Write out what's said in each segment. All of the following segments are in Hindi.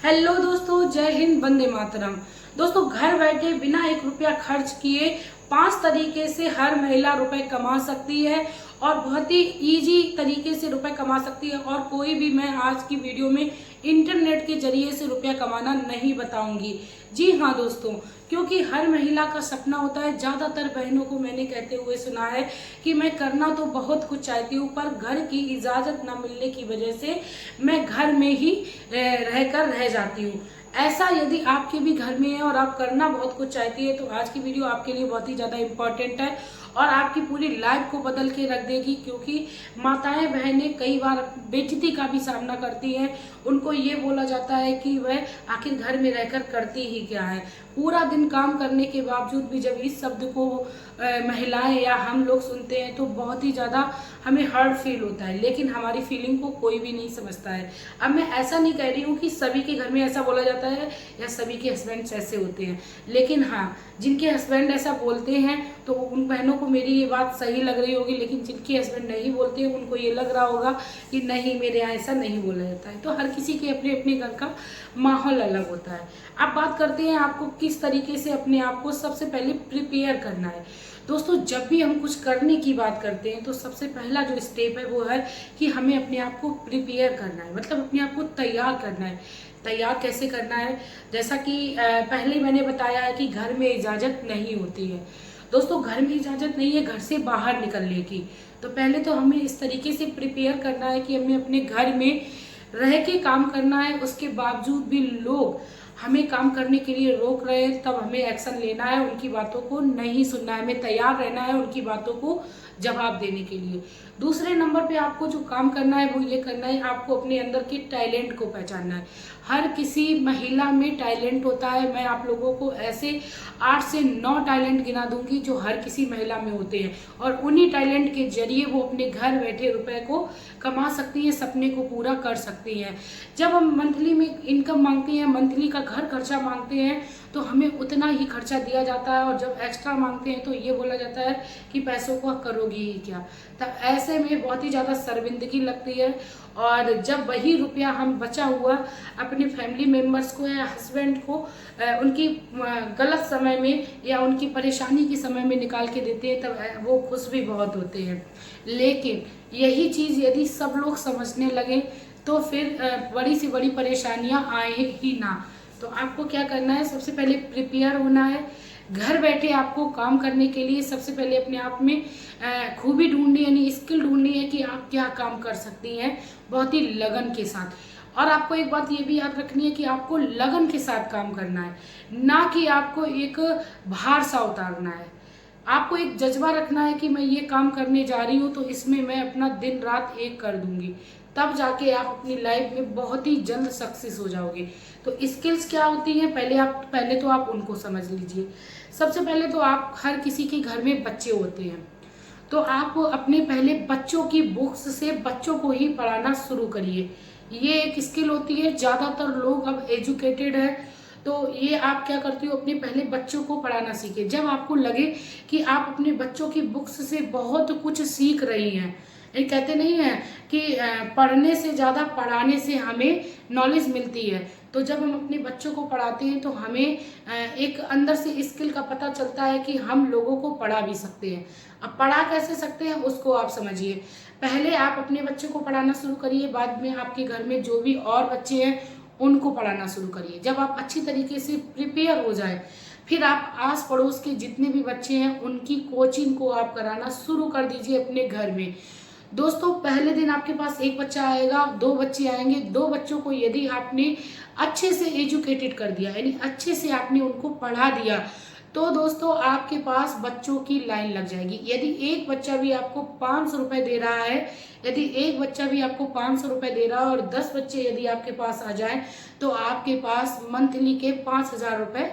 हेलो दोस्तों, जय हिंद, वंदे मातरम। दोस्तों, घर बैठे बिना 1 रुपया खर्च किए 5 तरीके से हर महिला रुपए कमा सकती है और बहुत ही इजी तरीके से रुपए कमा सकती है। और कोई भी मैं आज की वीडियो में इंटरनेट के जरिए से रुपया कमाना नहीं बताऊंगी। जी हाँ दोस्तों, क्योंकि हर महिला का सपना होता है। ज़्यादातर बहनों को मैंने कहते हुए सुना है कि मैं करना तो बहुत कुछ चाहती हूँ, पर घर की इजाज़त न मिलने की वजह से मैं घर में ही रहकर रह जाती हूँ। ऐसा यदि आपके भी घर में है और आप करना बहुत कुछ चाहती है तो आज की वीडियो आपके लिए बहुत ही ज़्यादा इम्पोर्टेंट है और आपकी पूरी लाइफ को बदल के रख देगी। क्योंकि माताएं बहनें कई बार बेइज्जती का भी सामना करती हैं। उनको ये बोला जाता है कि वह आखिर घर में रहकर करती ही क्या है। पूरा दिन काम करने के बावजूद भी जब इस शब्द को महिलाएं या हम लोग सुनते हैं तो बहुत ही ज़्यादा हमें हर्ट फील होता है, लेकिन हमारी फीलिंग को कोई भी नहीं समझता है। अब मैं ऐसा नहीं कह रही हूँ कि सभी के घर में ऐसा बोला जाता है या सभी के हस्बैंड्स ऐसे होते हैं, लेकिन हाँ, जिनके हस्बैंड ऐसा बोलते हैं तो उन बहनों को मेरी ये बात सही लग रही होगी, लेकिन जिनके हस्बैंड नहीं बोलते हैं उनको ये लग रहा होगा कि नहीं, मेरे यहाँ ऐसा नहीं बोला जाता है। तो हर किसी के अपने अपने घर का माहौल अलग होता है। अब बात करते हैं आपको किस तरीके से अपने आप को सबसे पहले प्रिपेयर करना है। दोस्तों, जब भी हम कुछ करने की बात करते हैं तो सबसे पहला जो स्टेप है वो है कि हमें अपने आप को प्रिपेयर करना है, मतलब अपने आप को तैयार करना है। तैयार कैसे करना है? जैसा कि पहले मैंने बताया है कि घर में इजाज़त नहीं होती है। दोस्तों, घर में इजाज़त नहीं है घर से बाहर निकलने की। तो पहले तो हमें इस तरीके से प्रिपेयर करना है कि हमें अपने घर में रह के काम करना है। उसके बावजूद भी लोग हमें काम करने के लिए रोक रहे हैं, तब हमें एक्शन लेना है। उनकी बातों को नहीं सुनना है, हमें तैयार रहना है उनकी बातों को जवाब देने के लिए। दूसरे नंबर पे आपको जो काम करना है वो ये करना है, आपको अपने अंदर के टैलेंट को पहचानना है। हर किसी महिला में टैलेंट होता है। मैं आप लोगों को ऐसे 8 से 9 टैलेंट गिना दूंगी जो हर किसी महिला में होते हैं और उन्हीं टैलेंट के जरिए वो अपने घर बैठे रुपए को कमा सकती हैं, सपने को पूरा कर सकती हैं। जब हम मंथली में इनकम मांगते हैं, मंथली का घर खर्चा मांगते हैं तो हमें उतना ही खर्चा दिया जाता है, और जब एक्स्ट्रा मांगते हैं तो ये बोला जाता है कि पैसों को करोगी ही क्या। तब ऐसे में बहुत ही ज़्यादा शर्मिंदगी लगती है। और जब वही रुपया हम बचा हुआ अपने फैमिली मेम्बर्स को या हस्बैंड को उनकी गलत समय में या उनकी परेशानी के समय में निकाल के देते हैं तब वो खुश भी बहुत होते हैं। लेकिन यही चीज़ यदि सब लोग समझने लगे तो फिर बड़ी से बड़ी परेशानियां आए ही ना। तो आपको क्या करना है? सबसे पहले प्रिपेयर होना है। घर बैठे आपको काम करने के लिए सबसे पहले अपने आप में खूबी ढूंढनी, यानी स्किल ढूंढनी है कि आप क्या काम कर सकती हैं बहुत ही लगन के साथ। और आपको एक बात ये भी याद रखनी है कि आपको लगन के साथ काम करना है, ना कि आपको एक भार सा उतारना है। आपको एक जज्बा रखना है कि मैं ये काम करने जा रही हूँ तो इसमें मैं अपना दिन रात एक कर दूंगी, तब जाके आप अपनी लाइफ में बहुत ही जल्द सक्सेस हो जाओगे। तो स्किल्स क्या होती हैं, पहले तो आप उनको समझ लीजिए। सबसे पहले तो आप, हर किसी के घर में बच्चे होते हैं, तो आप अपने पहले बच्चों की बुक्स से बच्चों को ही पढ़ाना शुरू करिए। ये एक स्किल होती है। ज़्यादातर लोग अब एजुकेटेड है, तो ये आप क्या करती हो, अपने पहले बच्चों को पढ़ाना सीखे। जब आपको लगे कि आप अपने बच्चों की बुक्स से बहुत कुछ सीख रही हैं, ये कहते नहीं है कि पढ़ने से ज़्यादा पढ़ाने से हमें नॉलेज मिलती है। तो जब हम अपने बच्चों को पढ़ाते हैं तो हमें एक अंदर से स्किल का पता चलता है कि हम लोगों को पढ़ा भी सकते हैं। अब पढ़ा कैसे सकते हैं उसको आप समझिए। पहले आप अपने बच्चों को पढ़ाना शुरू करिए, बाद में आपके घर में जो भी और बच्चे हैं उनको पढ़ाना शुरू करिए। जब आप अच्छी तरीके से प्रिपेयर हो जाए, फिर आप आस पड़ोस के जितने भी बच्चे हैं उनकी कोचिंग को आप कराना शुरू कर दीजिए अपने घर में। दोस्तों, पहले दिन आपके पास एक बच्चा आएगा, 2 बच्चे आएंगे। 2 बच्चों को यदि आपने अच्छे से एजुकेटेड कर दिया, यानी अच्छे से आपने उनको पढ़ा दिया, तो दोस्तों आपके पास बच्चों की लाइन लग जाएगी। यदि एक बच्चा भी आपको 500 रुपए दे रहा है, यदि एक बच्चा भी आपको 500 रुपए दे रहा है और 10 बच्चे यदि आपके पास आ जाएं तो आपके पास मंथली के 5,000 रुपए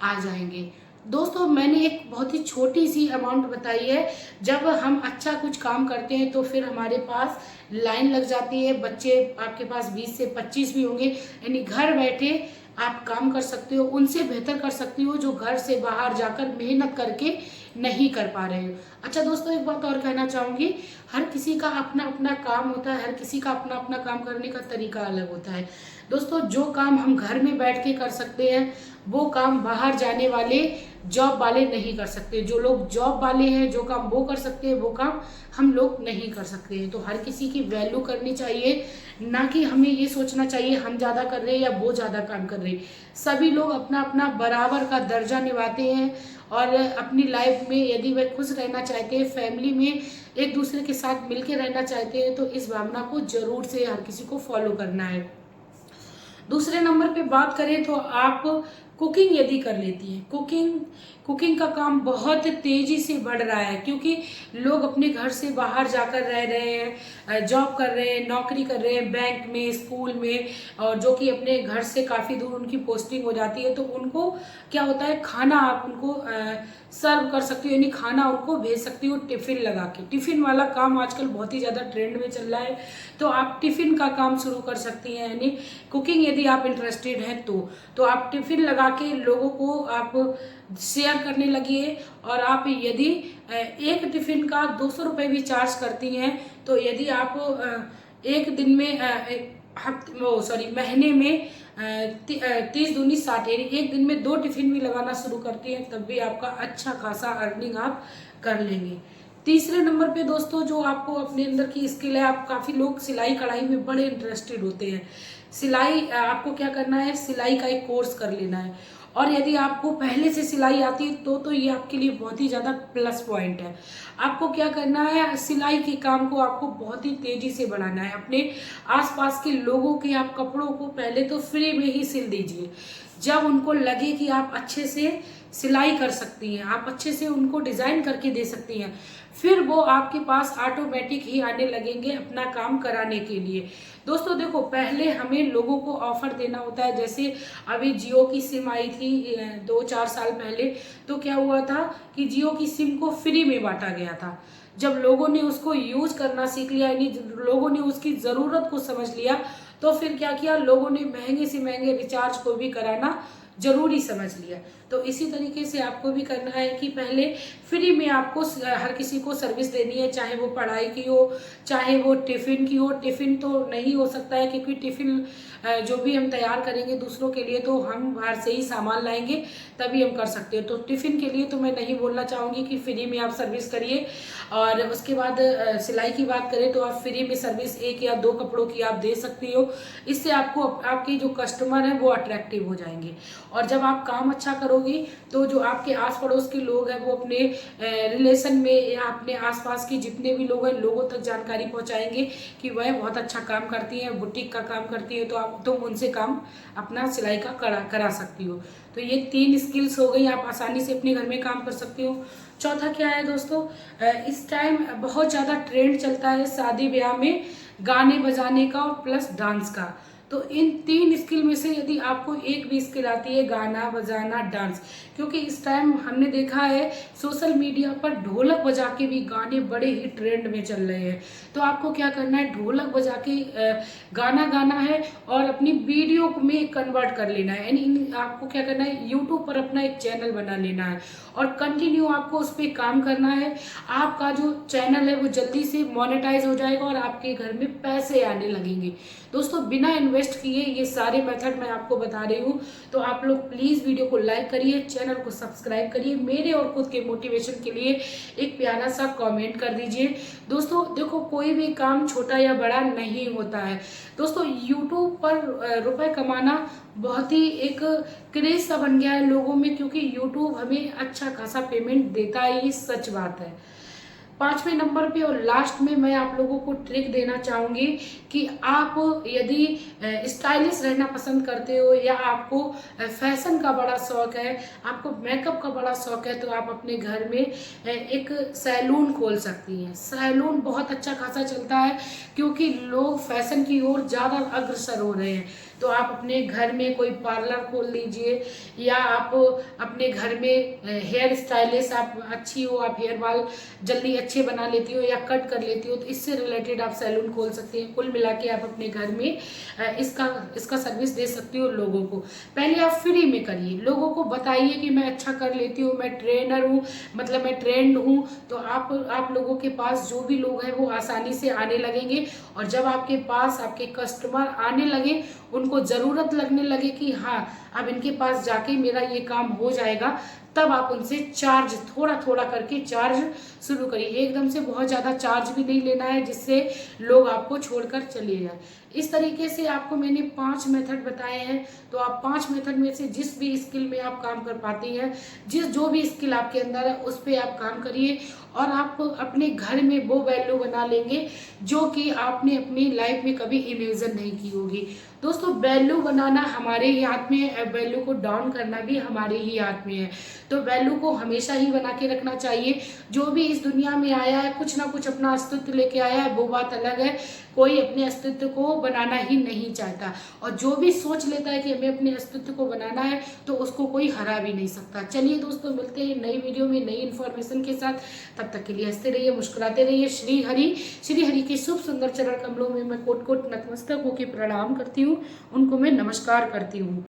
आ जाएंगे। दोस्तों, मैंने एक बहुत ही छोटी सी अमाउंट बताई है। जब हम अच्छा कुछ काम करते हैं तो फिर हमारे पास लाइन लग जाती है। बच्चे आपके पास 20 से 25 भी होंगे, यानी घर बैठे आप काम कर सकते हो, उनसे बेहतर कर सकती हो जो घर से बाहर जाकर मेहनत करके नहीं कर पा रहे हो। अच्छा दोस्तों, एक बात और कहना चाहूँगी, हर किसी का अपना अपना काम होता है, हर किसी का अपना अपना काम करने का तरीका अलग होता है। दोस्तों, जो काम हम घर में बैठ के कर सकते हैं वो काम बाहर जाने वाले जॉब वाले नहीं कर सकते। जो लोग जॉब वाले हैं, जो काम वो कर सकते हैं वो काम हम लोग नहीं कर सकते हैं। तो हर किसी की वैल्यू करनी चाहिए, ना कि हमें ये सोचना चाहिए हम ज़्यादा कर रहे हैं या वो ज़्यादा काम कर रहे हैं। सभी लोग अपना अपना बराबर का दर्जा निभाते हैं और अपनी लाइफ में यदि वह खुश रहना चाहते हैं, फैमिली में एक दूसरे के साथ मिलकर रहना चाहते हैं, तो इस भावना को जरूर से हर किसी को फॉलो करना है। दूसरे नंबर पे बात करें तो आप कुकिंग यदि कर लेती हैं, कुकिंग का काम बहुत तेजी से बढ़ रहा है, क्योंकि लोग अपने घर से बाहर जाकर रह रहे हैं, जॉब कर रहे हैं, नौकरी कर रहे हैं बैंक में, स्कूल में, और जो कि अपने घर से काफ़ी दूर उनकी पोस्टिंग हो जाती है। तो उनको क्या होता है, खाना आप उनको सर्व कर सकती हो, यानी खाना उनको भेज सकती हो टिफ़िन लगा के। टिफ़िन वाला काम आजकल बहुत ही ज़्यादा ट्रेंड में चल रहा है, तो आप टिफ़िन का काम शुरू कर सकती हैं। यानी कुकिंग यदि आप इंटरेस्टेड हैं तो आप टिफ़िन लगा के लोगों को आप शेयर करने लगिए। और आप यदि एक टिफ़िन का 200 रुपये भी चार्ज करती हैं, तो यदि आप एक दिन में महीने में 30 दूनी 60, यानी एक दिन में 2 टिफ़िन भी लगाना शुरू करती हैं, तब भी आपका अच्छा खासा अर्निंग आप कर लेंगे। तीसरे नंबर पे दोस्तों, जो आपको अपने अंदर की स्किल है, आप काफ़ी लोग सिलाई कढ़ाई में बड़े इंटरेस्टेड होते हैं। सिलाई आपको क्या करना है, सिलाई का एक कोर्स कर लेना है। और यदि आपको पहले से सिलाई आती है तो ये आपके लिए बहुत ही ज़्यादा प्लस पॉइंट है। आपको क्या करना है, सिलाई के काम को आपको बहुत ही तेज़ी से बढ़ाना है। अपने आसपास के लोगों के आप कपड़ों को पहले तो फ्री में ही सिल दीजिए। जब उनको लगे कि आप अच्छे से सिलाई कर सकती हैं, आप अच्छे से उनको डिज़ाइन करके दे सकती हैं, फिर वो आपके पास ऑटोमेटिक ही आने लगेंगे अपना काम कराने के लिए। दोस्तों देखो, पहले हमें लोगों को ऑफर देना होता है। जैसे अभी जियो की सिम आई थी 2-4 साल पहले, तो क्या हुआ था कि जियो की सिम को फ्री में बांटा गया था। जब लोगों ने उसको यूज करना सीख लिया, यानी लोगों ने उसकी ज़रूरत को समझ लिया, तो फिर क्या किया, लोगों ने महंगे से महंगे रिचार्ज को भी कराना जरूरी समझ लिया। तो इसी तरीके से आपको भी करना है कि पहले फ्री में आपको हर किसी को सर्विस देनी है, चाहे वो पढ़ाई की हो, चाहे वो टिफ़िन की हो। टिफ़िन तो नहीं हो सकता है, क्योंकि टिफ़िन जो भी हम तैयार करेंगे दूसरों के लिए तो हम बाहर से ही सामान लाएंगे, तभी हम कर सकते हो। तो टिफ़िन के लिए तो मैं नहीं बोलना चाहूँगी कि फ्री में आप सर्विस करिए। और उसके बाद सिलाई की बात करें तो आप फ्री में सर्विस 1 या 2 कपड़ों की आप दे सकती हो। इससे आपको आपके जो कस्टमर हैं वो अट्रैक्टिव हो जाएंगे। और जब आप काम अच्छा करोगी तो जो आपके आस पड़ोस के लोग हैं वो अपने रिलेशन में या अपने आसपास के जितने भी लोग हैं, लोगों तक जानकारी पहुंचाएंगे कि वह बहुत अच्छा काम करती हैं, बुटीक का काम करती है, तो तुम उनसे काम अपना सिलाई का करा सकती हो। तो ये 3 स्किल्स हो गई, आप आसानी से अपने घर में काम कर सकते हो। चौथा क्या है दोस्तों, इस टाइम बहुत ज़्यादा ट्रेंड चलता है शादी ब्याह में गाने बजाने का और प्लस डांस का। तो इन 3 स्किल में से यदि आपको एक भी स्किल आती है, गाना बजाना डांस, क्योंकि इस टाइम हमने देखा है सोशल मीडिया पर ढोलक बजा के भी गाने बड़े ही ट्रेंड में चल रहे हैं। तो आपको क्या करना है, ढोलक बजा के गाना गाना है और अपनी वीडियो में कन्वर्ट कर लेना है। यानी आपको क्या करना है, यूट्यूब पर अपना एक चैनल बना लेना है और कंटिन्यू आपको उस पर काम करना है। आपका जो चैनल है वो जल्दी से मोनेटाइज हो जाएगा और आपके घर में पैसे आने लगेंगे। दोस्तों, बिना इन्वेस्ट किए ये सारे मेथड मैं आपको बता रही हूँ। तो आप लोग प्लीज़ वीडियो को लाइक करिए, चैनल को सब्सक्राइब करिए, मेरे और खुद के मोटिवेशन के लिए एक प्यारा सा कमेंट कर दीजिए। दोस्तों देखो, कोई भी काम छोटा या बड़ा नहीं होता है। दोस्तों, यूट्यूब पर रुपए कमाना बहुत ही एक क्रेज सा बन गया है लोगों में, क्योंकि यूट्यूब हमें अच्छा खासा पेमेंट देता है, ये सच बात है। 5वें नंबर पे और लास्ट में मैं आप लोगों को ट्रिक देना चाहूँगी कि आप यदि स्टाइलिश रहना पसंद करते हो या आपको फैशन का बड़ा शौक है, आपको मेकअप का बड़ा शौक है, तो आप अपने घर में एक सैलून खोल सकती हैं। सैलून बहुत अच्छा खासा चलता है, क्योंकि लोग फैशन की ओर ज़्यादा अग्रसर हो रहे हैं। तो आप अपने घर में कोई पार्लर खोल लीजिए, या आप अपने घर में हेयर स्टाइलिस्ट आप अच्छी हो, आप हेयर बाल जल्दी अच्छे बना लेती हो या कट कर लेती हो, तो इससे रिलेटेड आप सैलून खोल सकती हैं। कुल मिला के आप अपने घर में इसका सर्विस दे सकती हो लोगों को। पहले आप फ्री में करिए, लोगों को बताइए कि मैं अच्छा कर लेती हूँ, मैं ट्रेनर हूँ, मतलब मैं ट्रेंड हूँ। तो आप लोगों के पास जो भी लोग हैं वो आसानी से आने लगेंगे, और जब आपके पास आपके कस्टमर आने लगे, उनको ज़रूरत लगने लगे कि हाँ अब इनके पास जाके मेरा ये काम हो जाएगा, तब आप उनसे चार्ज थोड़ा थोड़ा करके चार्ज शुरू करिए। एकदम से बहुत ज़्यादा चार्ज भी नहीं लेना है जिससे लोग आपको छोड़कर चले जाए। इस तरीके से आपको मैंने 5 मेथड बताए हैं, तो आप 5 मेथड में से जिस भी स्किल में आप काम कर पाती हैं, जो भी स्किल आपके अंदर है उस पर आप काम करिए, और आप अपने घर में वो वैल्यू बना लेंगे जो कि आपने अपनी लाइफ में कभी इमेजिन नहीं की होगी। दोस्तों, वैल्यू बनाना हमारे ही हाथ में है, वैल्यू को डाउन करना भी हमारे ही हाथ में है। तो वैल्यू को हमेशा ही बना के रखना चाहिए। जो भी इस दुनिया में आया है कुछ ना कुछ अपना अस्तित्व लेके आया है, वो बात अलग है। कोई अपने अस्तित्व को बनाना ही नहीं चाहता, और जो भी सोच लेता है कि हमें अपने अस्तित्व को बनाना है तो उसको कोई हरा भी नहीं सकता। चलिए दोस्तों, मिलते हैं नई वीडियो में नई इन्फॉर्मेशन के साथ। तब तक के लिए हंसते रहिए, मुस्कुराते रहिए। श्री हरि के शुभ सुंदर चरण कमलों में मैं कोट कोट नतमस्तक होकर प्रणाम करती हूँ, उनको मैं नमस्कार करती हूँ।